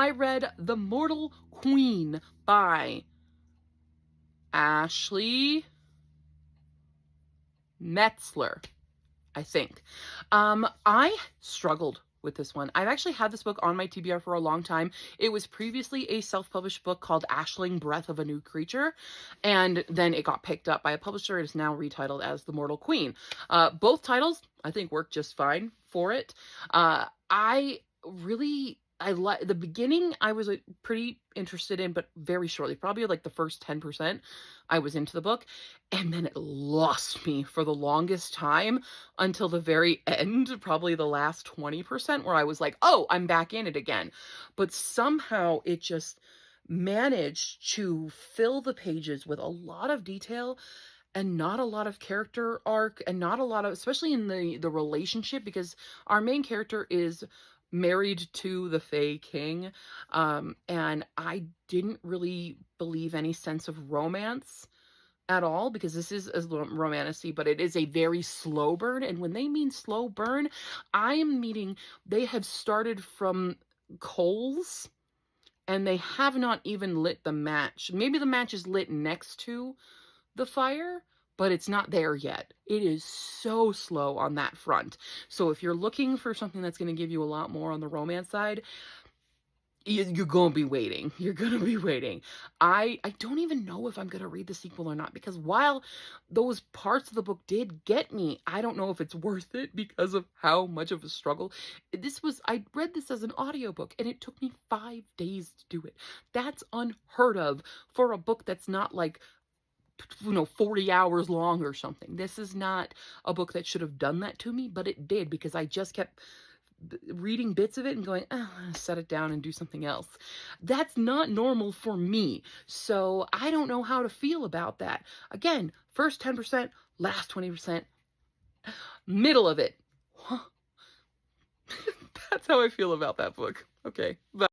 I read The Mortal Queen by Ashley Metzler, I think. I struggled with this one. I've actually had this book on my TBR for a long time. It was previously a self-published book called Aisling Breath of a New Creature, and then it got picked up by a publisher. It is now retitled as The Mortal Queen. Both titles, I think, work just fine for it. I like the beginning. I was pretty interested in, but very shortly, probably like the first 10%, I was into the book, and then it lost me for the longest time until the very end, probably the last 20%, where I was like, oh, I'm back in it again. But somehow it just managed to fill the pages with a lot of detail and not a lot of character arc, and not a lot of, especially in the relationship, because our main character is married to the Fae King, and I didn't really believe any sense of romance at all, because this is a romantasy, but it is a very slow burn. And when they mean slow burn, I am meaning they have started from coals and they have not even lit the match. Maybe the match is lit next to the fire, but it's not there yet. It is so slow on that front. So if you're looking for something that's going to give you a lot more on the romance side, you're going to be waiting. You're going to be waiting. I don't even know if I'm going to read the sequel or not, because while those parts of the book did get me, I don't know if it's worth it because of how much of a struggle. I read this as an audiobook and it took me 5 days to do it. That's unheard of for a book that's not like 40 hours long or something. This is not a book that should have done that to me, but it did, because I just kept reading bits of it and going, oh, I'll set it down and do something else. That's not normal for me. So I don't know how to feel about that. Again, first 10%, last 20%, middle of it. That's how I feel about that book. Okay, bye.